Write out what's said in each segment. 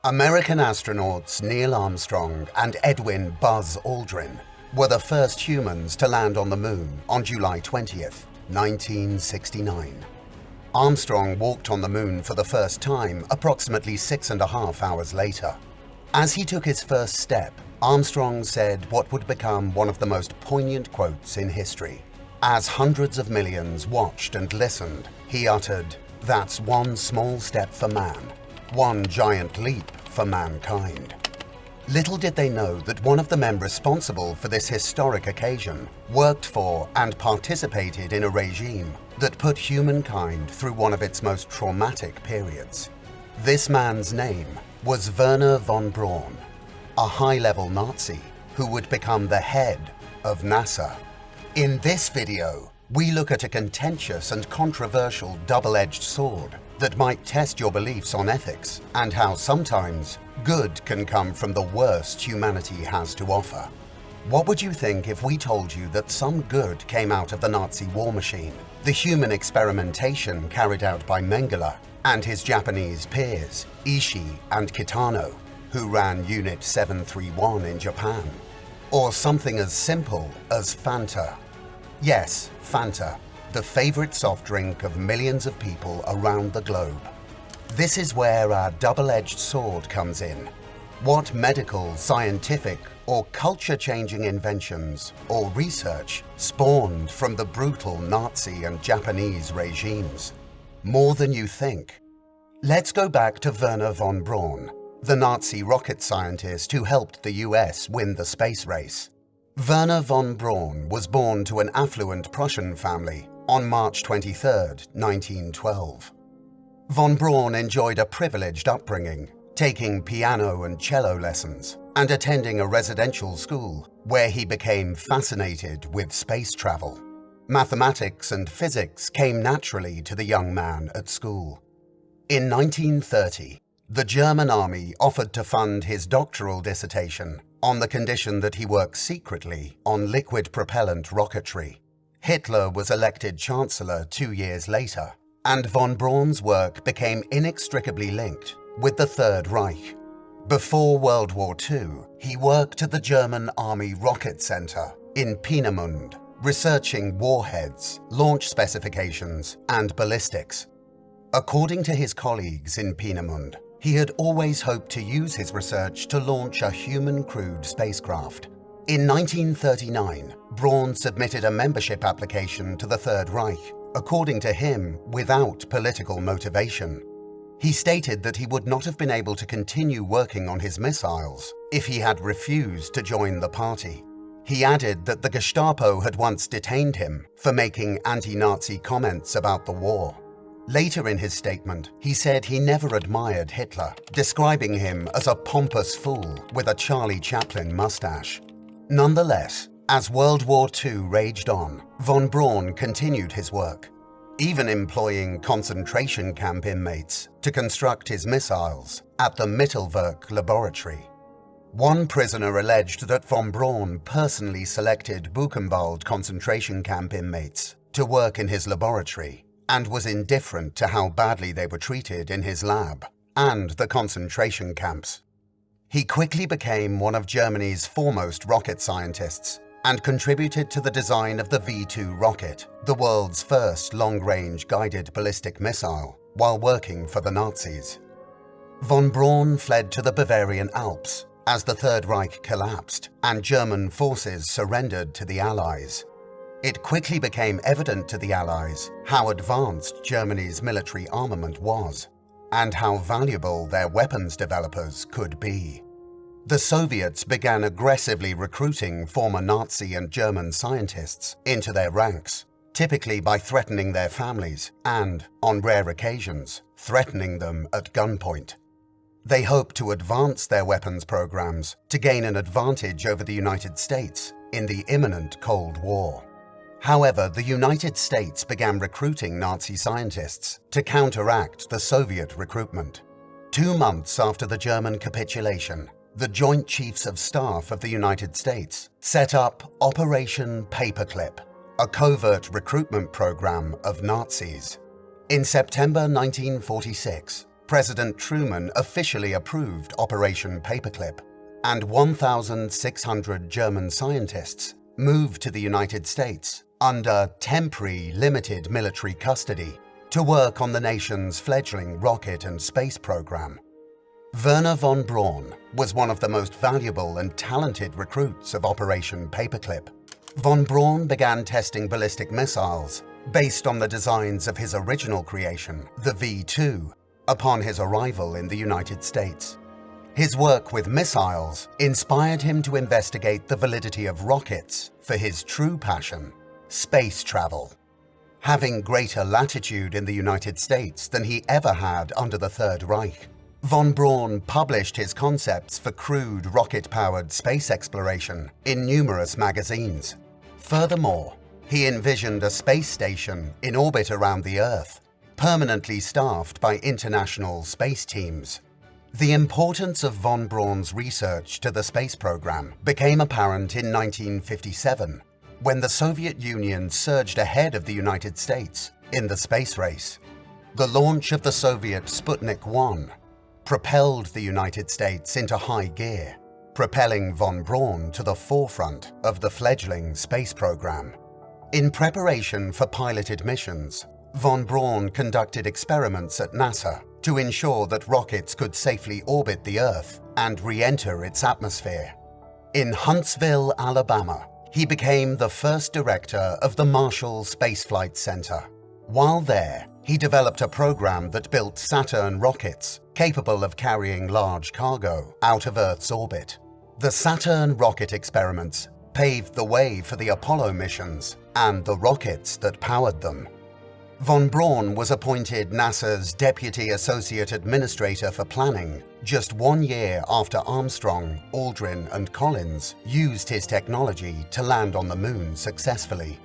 American astronauts Neil Armstrong and Edwin "Buzz" Aldrin were the first humans to land on the moon on July 20th, 1969. Armstrong walked on the moon for the first time approximately 6.5 hours later. As he took his first step, Armstrong said what would become one of the most poignant quotes in history. As hundreds of millions watched and listened, he uttered, "That's one small step for man, one giant leap for mankind." Little did they know that one of the men responsible for this historic occasion worked for and participated in a regime that put humankind through one of its most traumatic periods. This man's name was Wernher von Braun, a high-level Nazi who would become the head of NASA. In this video, we look at a contentious and controversial double-edged sword that might test your beliefs on ethics and how sometimes good can come from the worst humanity has to offer. What would you think if we told you that some good came out of the Nazi war machine, the human experimentation carried out by Mengele and his Japanese peers, Ishii and Kitano, who ran Unit 731 in Japan? Or something as simple as Fanta. Yes, Fanta, the favorite soft drink of millions of people around the globe. This is where our double-edged sword comes in. What medical, scientific, or culture-changing inventions or research spawned from the brutal Nazi and Japanese regimes? More than you think. Let's go back to Wernher von Braun, the Nazi rocket scientist who helped the US win the space race. Wernher von Braun was born to an affluent Prussian family on March 23, 1912. Von Braun enjoyed a privileged upbringing, taking piano and cello lessons and attending a residential school where he became fascinated with space travel. Mathematics and physics came naturally to the young man at school. In 1930, the German army offered to fund his doctoral dissertation on the condition that he work secretly on liquid propellant rocketry. Hitler was elected Chancellor 2 years later, and von Braun's work became inextricably linked with the Third Reich. Before World War II, he worked at the German Army Rocket Center in Peenemünde, researching warheads, launch specifications, and ballistics. According to his colleagues in Peenemünde, he had always hoped to use his research to launch a human-crewed spacecraft. In 1939, Braun submitted a membership application to the Third Reich, according to him, without political motivation. He stated that he would not have been able to continue working on his missiles if he had refused to join the party. He added that the Gestapo had once detained him for making anti-Nazi comments about the war. Later in his statement, he said he never admired Hitler, describing him as a pompous fool with a Charlie Chaplin mustache. Nonetheless, as World War II raged on, von Braun continued his work, even employing concentration camp inmates to construct his missiles at the Mittelwerk laboratory. One prisoner alleged that von Braun personally selected Buchenwald concentration camp inmates to work in his laboratory and was indifferent to how badly they were treated in his lab and the concentration camps. He quickly became one of Germany's foremost rocket scientists and contributed to the design of the V-2 rocket, the world's first long-range guided ballistic missile, while working for the Nazis. Von Braun fled to the Bavarian Alps as the Third Reich collapsed and German forces surrendered to the Allies. It quickly became evident to the Allies how advanced Germany's military armament was and how valuable their weapons developers could be. The Soviets began aggressively recruiting former Nazi and German scientists into their ranks, typically by threatening their families and, on rare occasions, threatening them at gunpoint. They hoped to advance their weapons programs to gain an advantage over the United States in the imminent Cold War. However, the United States began recruiting Nazi scientists to counteract the Soviet recruitment. 2 months after the German capitulation, the Joint Chiefs of Staff of the United States set up Operation Paperclip, a covert recruitment program of Nazis. In September 1946, President Truman officially approved Operation Paperclip, and 1,600 German scientists moved to the United States under temporary limited military custody to work on the nation's fledgling rocket and space program. Wernher von Braun was one of the most valuable and talented recruits of Operation Paperclip. Von Braun began testing ballistic missiles based on the designs of his original creation, the V-2, upon his arrival in the United States. His work with missiles inspired him to investigate the validity of rockets for his true passion, space travel. Having greater latitude in the United States than he ever had under the Third Reich, von Braun published his concepts for crude rocket-powered space exploration in numerous magazines. Furthermore, he envisioned a space station in orbit around the Earth, permanently staffed by international space teams. The importance of von Braun's research to the space program became apparent in 1957, when the Soviet Union surged ahead of the United States in the space race. The launch of the Soviet Sputnik 1 propelled the United States into high gear, propelling von Braun to the forefront of the fledgling space program. In preparation for piloted missions, von Braun conducted experiments at NASA to ensure that rockets could safely orbit the Earth and re-enter its atmosphere. In Huntsville, Alabama, he became the first director of the Marshall Space Flight Center. While there, he developed a program that built Saturn rockets capable of carrying large cargo out of Earth's orbit. The Saturn rocket experiments paved the way for the Apollo missions and the rockets that powered them. Von Braun was appointed NASA's Deputy Associate Administrator for Planning just 1 year after Armstrong, Aldrin, and Collins used his technology to land on the Moon successfully.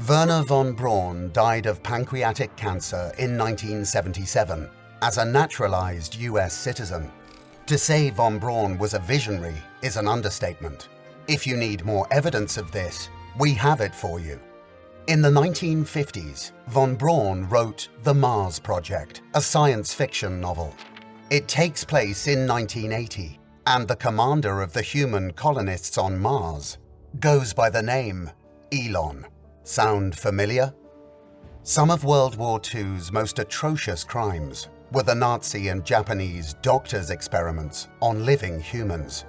Wernher von Braun died of pancreatic cancer in 1977 as a naturalized US citizen. To say von Braun was a visionary is an understatement. If you need more evidence of this, we have it for you. In the 1950s, von Braun wrote The Mars Project, a science fiction novel. It takes place in 1980, and the commander of the human colonists on Mars goes by the name Elon. Sound familiar? Some of World War II's most atrocious crimes were the Nazi and Japanese doctors' experiments on living humans.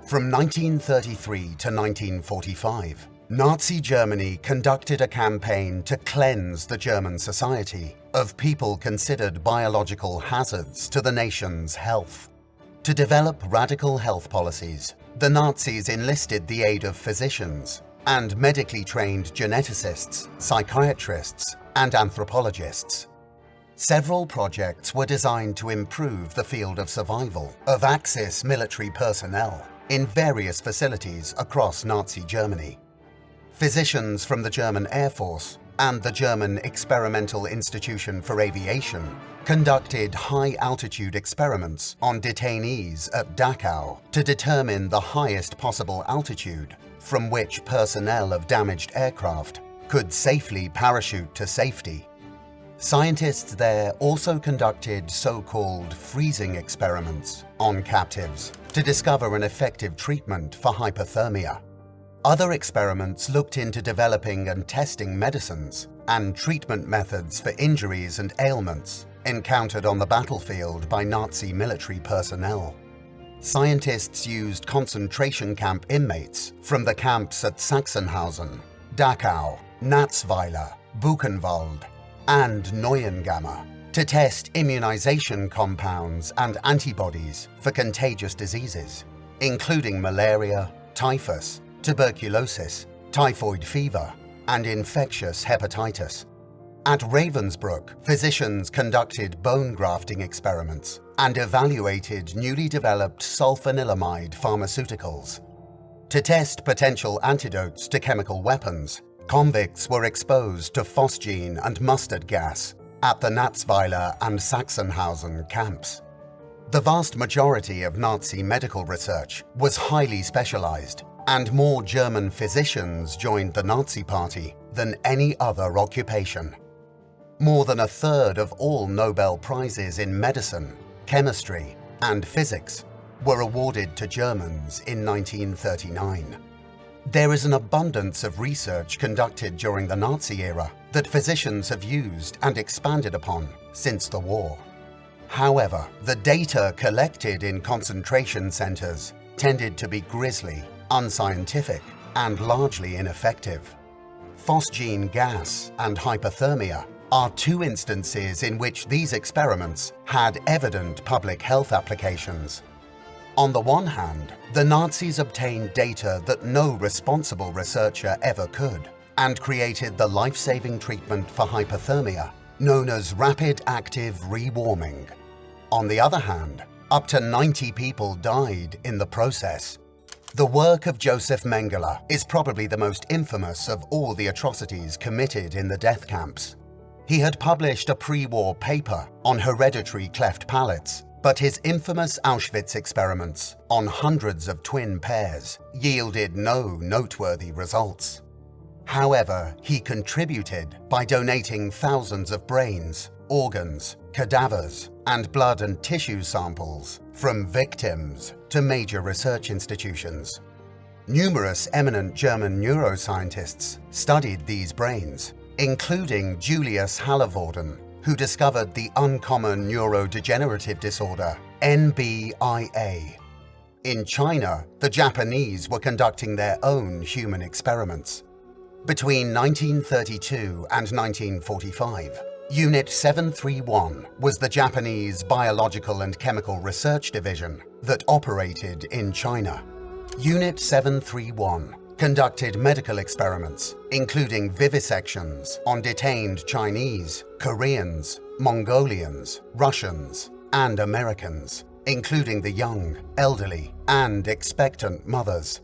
From 1933 to 1945, Nazi Germany conducted a campaign to cleanse the German society of people considered biological hazards to the nation's health. To develop radical health policies, the Nazis enlisted the aid of physicians and medically trained geneticists, psychiatrists, and anthropologists. Several projects were designed to improve the field of survival of Axis military personnel in various facilities across Nazi Germany. Physicians from the German Air Force and the German Experimental Institution for Aviation conducted high-altitude experiments on detainees at Dachau to determine the highest possible altitude from which personnel of damaged aircraft could safely parachute to safety. Scientists there also conducted so-called freezing experiments on captives to discover an effective treatment for hypothermia. Other experiments looked into developing and testing medicines and treatment methods for injuries and ailments encountered on the battlefield by Nazi military personnel. Scientists used concentration camp inmates from the camps at Sachsenhausen, Dachau, Natzweiler, Buchenwald, and Neuengamme to test immunization compounds and antibodies for contagious diseases, including malaria, typhus, tuberculosis, typhoid fever, and infectious hepatitis. At Ravensbrück, physicians conducted bone grafting experiments and evaluated newly developed sulfanilamide pharmaceuticals. To test potential antidotes to chemical weapons, convicts were exposed to phosgene and mustard gas at the Natzweiler and Sachsenhausen camps. The vast majority of Nazi medical research was highly specialized, and more German physicians joined the Nazi Party than any other occupation. More than a third of all Nobel Prizes in medicine, chemistry, and physics were awarded to Germans in 1939. There is an abundance of research conducted during the Nazi era that physicians have used and expanded upon since the war. However, the data collected in concentration centers tended to be grisly, unscientific, and largely ineffective. Phosgene gas and hypothermia are two instances in which these experiments had evident public health applications. On the one hand, the Nazis obtained data that no responsible researcher ever could, and created the life-saving treatment for hypothermia, known as rapid active rewarming. On the other hand, up to 90 people died in the process. The work of Joseph Mengele is probably the most infamous of all the atrocities committed in the death camps. He had published a pre-war paper on hereditary cleft palates, but his infamous Auschwitz experiments on hundreds of twin pairs yielded no noteworthy results. However, he contributed by donating thousands of brains, organs, cadavers, and blood and tissue samples from victims to major research institutions. Numerous eminent German neuroscientists studied these brains, including Julius Hallervorden, who discovered the uncommon neurodegenerative disorder NBIA. In China, the Japanese were conducting their own human experiments. Between 1932 and 1945, Unit 731 was the Japanese Biological and Chemical Research Division that operated in China. Unit 731 conducted medical experiments, including vivisections on detained Chinese, Koreans, Mongolians, Russians, and Americans, including the young, elderly, and expectant mothers.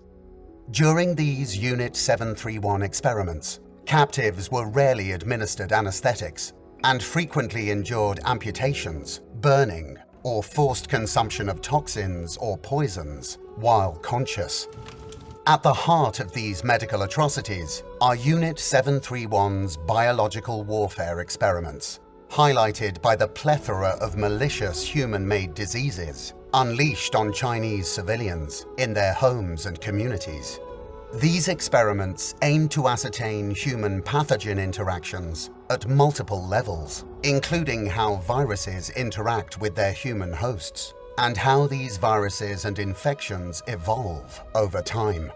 During these Unit 731 experiments, captives were rarely administered anesthetics and frequently endured amputations, burning, or forced consumption of toxins or poisons while conscious. At the heart of these medical atrocities are Unit 731's biological warfare experiments, highlighted by the plethora of malicious human-made diseases unleashed on Chinese civilians in their homes and communities. These experiments aim to ascertain human pathogen interactions at multiple levels, including how viruses interact with their human hosts, and how these viruses and infections evolve over time.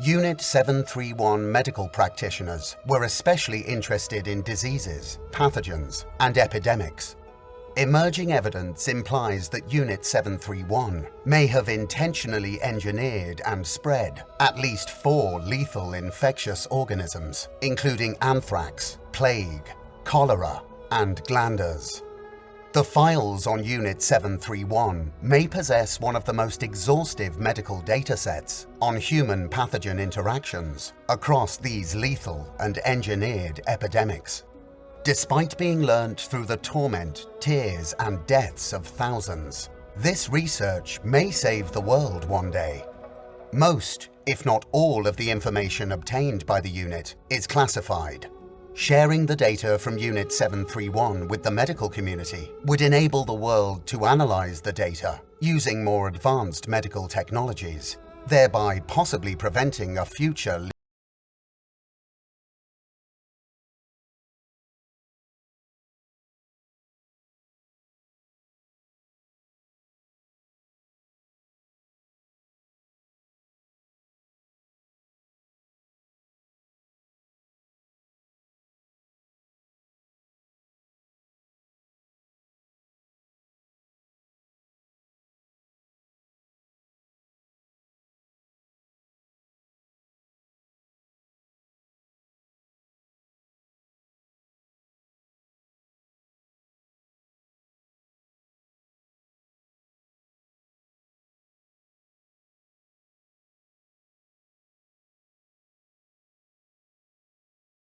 Unit 731 medical practitioners were especially interested in diseases, pathogens, and epidemics. Emerging evidence implies that Unit 731 may have intentionally engineered and spread at least 4 lethal infectious organisms, including anthrax, plague, cholera, and glanders. The files on Unit 731 may possess one of the most exhaustive medical datasets on human pathogen interactions across these lethal and engineered epidemics. Despite being learnt through the torment, tears, and deaths of thousands, this research may save the world one day. Most, if not all, of the information obtained by the unit is classified. Sharing the data from Unit 731 with the medical community would enable the world to analyze the data using more advanced medical technologies, thereby possibly preventing a future